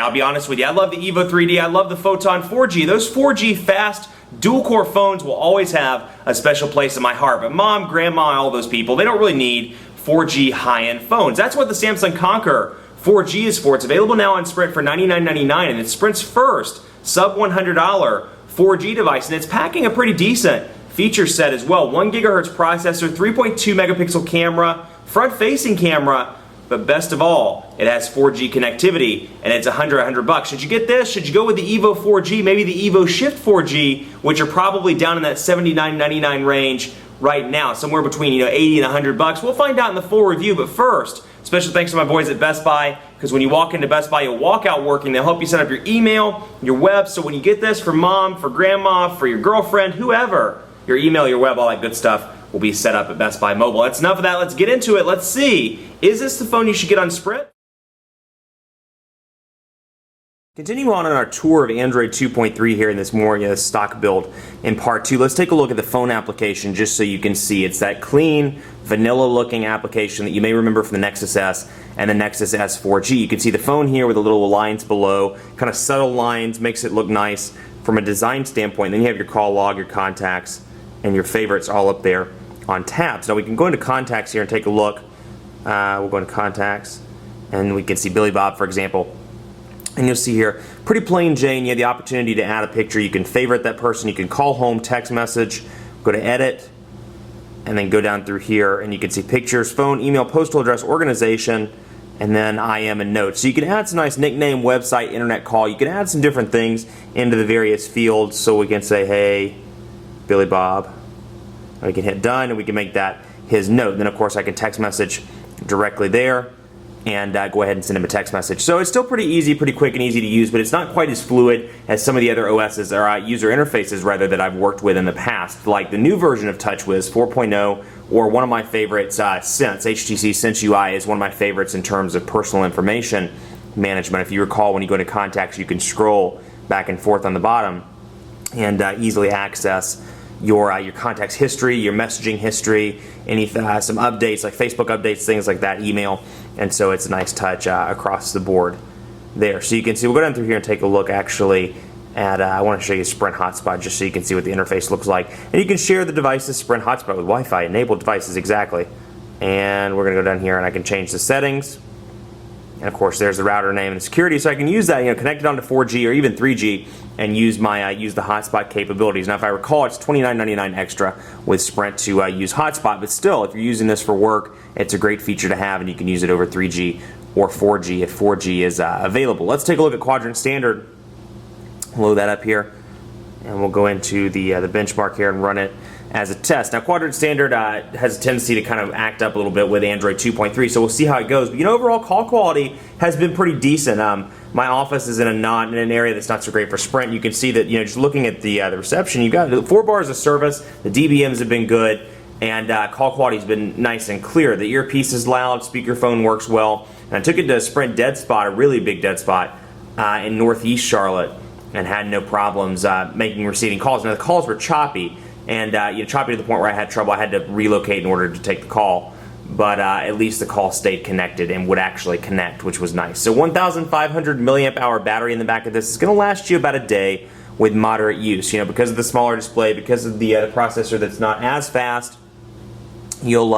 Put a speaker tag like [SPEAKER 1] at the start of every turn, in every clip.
[SPEAKER 1] Now, I'll be honest with you, I love the EVO 3D, I love the Photon 4G. Those 4G fast dual-core phones will always have a special place in my heart. But mom, grandma, all those people, they don't really need 4G high-end phones. That's what the Samsung Conquer 4G is for. It's available now on Sprint for $99.99, and it's Sprint's first sub-$100 4G device, and it's packing a pretty decent feature set as well. 1 GHz processor, 3.2 megapixel camera, front-facing camera, but best of all, it has 4G connectivity, and it's $100 Should you get this? Should you go with the EVO 4G, maybe the EVO Shift 4G, which are probably down in that $79.99 range right now, somewhere between 80 and $100. We'll find out in the full review, but first, special thanks to my boys at Best Buy, because when you walk into Best Buy, you'll walk out working. They'll help you set up your email, your web, so when you get this for mom, for grandma, for your girlfriend, whoever, your email, your web, all that good stuff will be set up at Best Buy Mobile. That's enough of that. Let's get into it. Let's see. Is this the phone you should get on Sprint? Continue on our tour of Android 2.3 here in this more stock build in part 2. Let's take a look at the phone application just so you can see. It's that clean, vanilla looking application that you may remember from the Nexus S and the Nexus S 4G. You can see the phone here with the little lines below, kind of subtle lines, makes it look nice from a design standpoint. Then you have your call log, your contacts, and your favorites all up there on tabs. Now we can go into contacts here and take a look. We'll go into contacts and we can see Billy Bob, for example. And you'll see here, pretty plain Jane. You have the opportunity to add a picture. You can favorite that person. You can call home, text message, go to edit, and then go down through here and you can see pictures, phone, email, postal address, organization, and then I am and notes. So you can add some nice nickname, website, internet call. You can add some different things into the various fields. So we can say, hey, Billy Bob. And we can hit done and we can make that his note. Then of course I can text message directly there and go ahead and send him a text message. So it's still pretty easy, pretty quick and easy to use, but it's not quite as fluid as some of the other OSs or user interfaces rather that I've worked with in the past, like the new version of TouchWiz 4.0 or one of my favorites, Sense. HTC Sense UI is one of my favorites in terms of personal information management. If you recall, when you go to contacts, you can scroll back and forth on the bottom and easily access your contacts history, your messaging history, any some updates like Facebook updates, things like that, email, and so it's a nice touch across the board there. So you can see, we'll go down through here and take a look actually at, I want to show you Sprint Hotspot just so you can see what the interface looks like. And you can share the devices, Sprint Hotspot with Wi-Fi enabled devices, exactly. And we're going to go down here and I can change the settings. And of course there's the router name and security, so I can use that, connect it onto 4G or even 3G and use my use the hotspot capabilities. Now if I recall, it's $29.99 extra with Sprint to use hotspot, but still, if you're using this for work, it's a great feature to have and you can use it over 3G or 4G if 4G is available. Let's take a look at Quadrant Standard. Load that up here and we'll go into the benchmark here and run it as a test. Now Quadrant Standard has a tendency to kind of act up a little bit with Android 2.3, so we'll see how it goes. But overall call quality has been pretty decent. My office is in an area that's not so great for Sprint. You can see that just looking at the reception, you've got 4 bars of service, the DBMs have been good, and call quality has been nice and clear. The earpiece is loud, speakerphone works well, and I took it to a Sprint dead spot, a really big dead spot in Northeast Charlotte, and had no problems making receiving calls. Now the calls were choppy, and choppy to the point where I had trouble. I had to relocate in order to take the call, but at least the call stayed connected and would actually connect, which was nice. So 1,500 milliamp hour battery in the back of this is going to last you about a day with moderate use. Because of the smaller display, because of the processor that's not as fast, you'll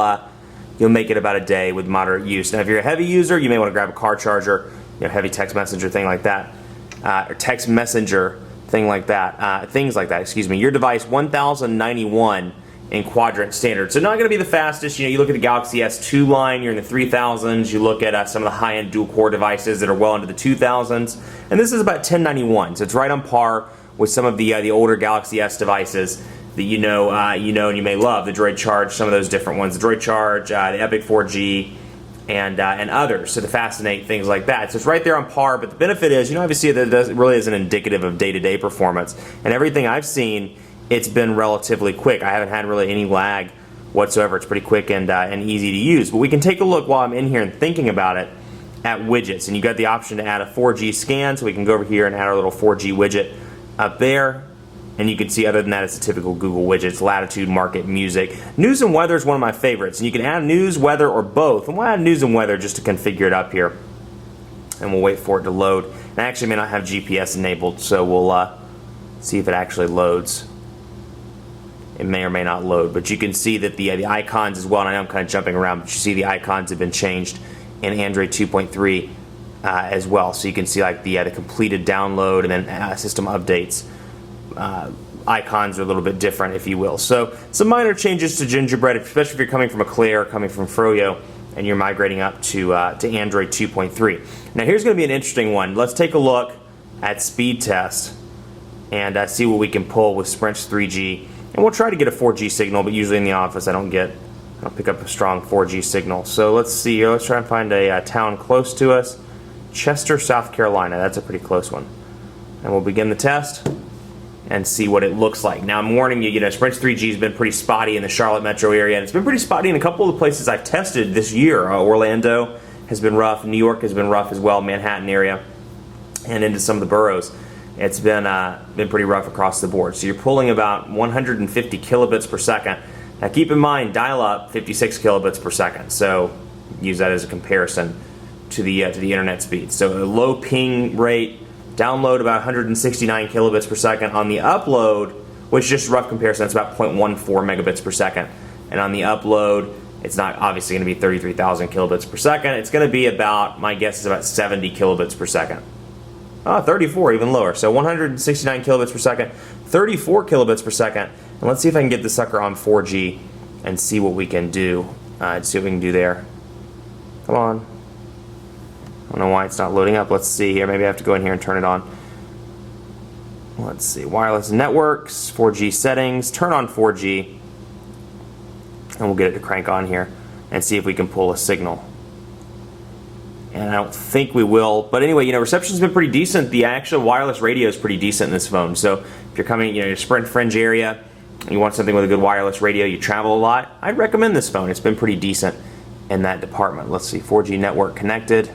[SPEAKER 1] make it about a day with moderate use. Now if you're a heavy user, you may want to grab a car charger, heavy text messenger thing like that, or text messenger things like that, excuse me. Your device 1091 in Quadrant Standard. So not going to be the fastest. You look at the Galaxy S2 line, you're in the 3000s. You look at some of the high-end dual-core devices that are well into the 2000s, and this is about 1091. So it's right on par with some of the older Galaxy S devices that you know and you may love. The Droid Charge, some of those different ones. The Droid Charge, the Epic 4G, and others. So the Fascinate, things like that. So it's right there on par. But the benefit is, obviously that it really isn't indicative of day-to-day performance. And everything I've seen, it's been relatively quick. I haven't had really any lag whatsoever. It's pretty quick and easy to use. But we can take a look while I'm in here and thinking about it at widgets. And you got the option to add a 4G scan, so we can go over here and add our little 4G widget up there. And you can see, other than that, it's a typical Google widgets: latitude, market, music. News and weather is one of my favorites. And you can add news, weather, or both. And we'll add news and weather just to configure it up here. and we'll wait for it to load. And I actually may not have GPS enabled, so we'll see if it actually loads. It may or may not load, but you can see that the icons as well, and I know I'm kind of jumping around, but you see the icons have been changed in Android 2.3 as well. So you can see like the completed download and then system updates. Icons are a little bit different, if you will. So some minor changes to Gingerbread, especially if you're coming from a Claire, coming from Froyo, and you're migrating up to Android 2.3. Now here's going to be an interesting one. Let's take a look at speed test and see what we can pull with Sprint's 3G. And we'll try to get a 4G signal, but usually in the office I don't pick up a strong 4G signal. So let's see here. Let's try and find a town close to us. Chester, South Carolina. That's a pretty close one. And we'll begin the test and see what it looks like. Now I'm warning you, Sprint's 3G has been pretty spotty in the Charlotte metro area, and it's been pretty spotty in a couple of the places I've tested this year. Orlando has been rough, New York has been rough as well, Manhattan area, and into some of the boroughs. It's been pretty rough across the board. So you're pulling about 150 kilobits per second. Now keep in mind, dial-up 56 kilobits per second. So use that as a comparison to the internet speed. So a low ping rate, download about 169 kilobits per second. On the upload, which is just a rough comparison, that's about 0.14 megabits per second. And on the upload, it's not obviously going to be 33,000 kilobits per second. It's going to be about, my guess is about 70 kilobits per second. 34, even lower. So 169 kilobits per second, 34 kilobits per second. And let's see if I can get the sucker on 4G and see what we can do. See what we can do there. Come on. I don't know why it's not loading up. Let's see here. Maybe I have to go in here and turn it on. Let's see. Wireless networks, 4G settings. Turn on 4G. And we'll get it to crank on here and see if we can pull a signal. And I don't think we will. But anyway, reception's been pretty decent. The actual wireless radio is pretty decent in this phone. So if you're coming, your Sprint fringe area, you want something with a good wireless radio, you travel a lot, I'd recommend this phone. It's been pretty decent in that department. Let's see, 4G network connected.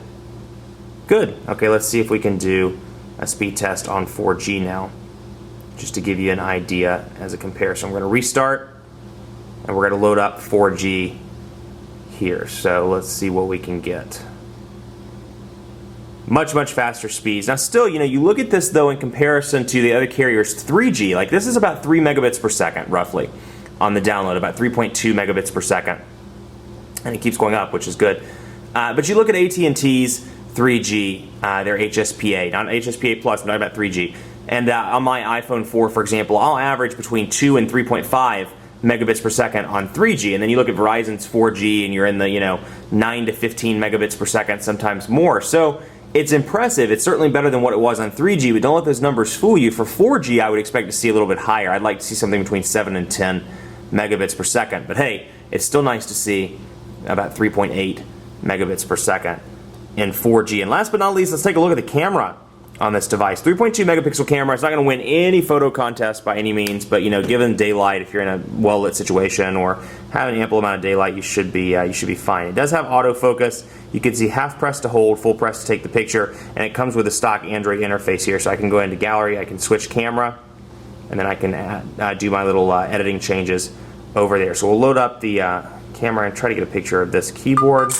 [SPEAKER 1] Good. Okay, let's see if we can do a speed test on 4G now, just to give you an idea as a comparison. We're going to restart, and we're going to load up 4G here. So let's see what we can get. Much faster speeds. Now still, you look at this though in comparison to the other carriers, 3G, like this is about 3 megabits per second roughly on the download, about 3.2 megabits per second. And it keeps going up, which is good. But you look at AT&T's 3G, their HSPA, not HSPA Plus, I'm talking about 3G. And on my iPhone 4, for example, I'll average between 2 and 3.5 megabits per second on 3G. And then you look at Verizon's 4G and you're in the 9 to 15 megabits per second, sometimes more. So it's impressive. It's certainly better than what it was on 3G, but don't let those numbers fool you. For 4G, I would expect to see a little bit higher. I'd like to see something between 7 and 10 megabits per second. But hey, it's still nice to see about 3.8 megabits per second in 4G. And last but not least, let's take a look at the camera on this device. 3.2 megapixel camera. It's not going to win any photo contest by any means, but given daylight, if you're in a well-lit situation or have an ample amount of daylight, you should be fine. It does have autofocus. You can see half press to hold, full press to take the picture, and it comes with a stock Android interface here. So I can go into gallery, I can switch camera, and then I can do my little editing changes over there. So we'll load up the camera and try to get a picture of this keyboard.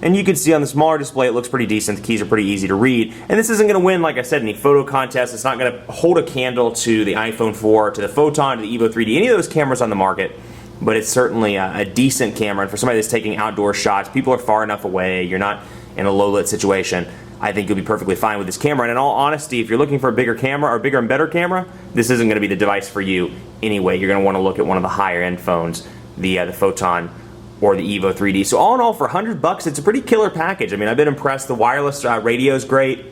[SPEAKER 1] And you can see on the smaller display, it looks pretty decent. The keys are pretty easy to read. And this isn't going to win, like I said, any photo contest. It's not going to hold a candle to the iPhone 4, to the Photon, to the EVO 3D, any of those cameras on the market. But it's certainly a decent camera. And for somebody that's taking outdoor shots, people are far enough away, you're not in a low-lit situation, I think you'll be perfectly fine with this camera. And in all honesty, if you're looking for a bigger camera or bigger and better camera, this isn't going to be the device for you anyway. You're going to want to look at one of the higher-end phones, the Photon or the EVO 3D. So all in all, for $100, it's a pretty killer package. I mean, I've been impressed. The wireless radio is great.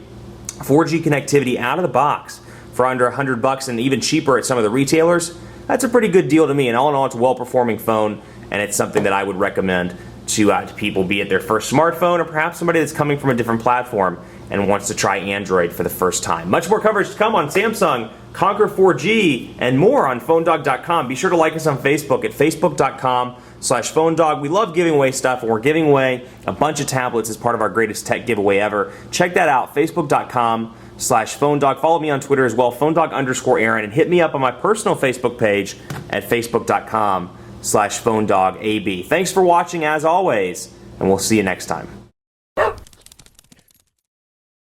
[SPEAKER 1] 4G connectivity out of the box for under $100 and even cheaper at some of the retailers. That's a pretty good deal to me. And all in all, it's a well-performing phone, and it's something that I would recommend to people, be it their first smartphone or perhaps somebody that's coming from a different platform and wants to try Android for the first time. Much more coverage to come on Samsung, Conquer 4G, and more on PhoneDog.com. Be sure to like us on Facebook at Facebook.com/PhoneDog. We love giving away stuff, and we're giving away a bunch of tablets as part of our greatest tech giveaway ever. Check that out, Facebook.com/PhoneDog. Follow me on Twitter as well, PhoneDog_Aaron, and hit me up on my personal Facebook page at Facebook.com/PhoneDogAB. Thanks for watching as always, and we'll see you next time.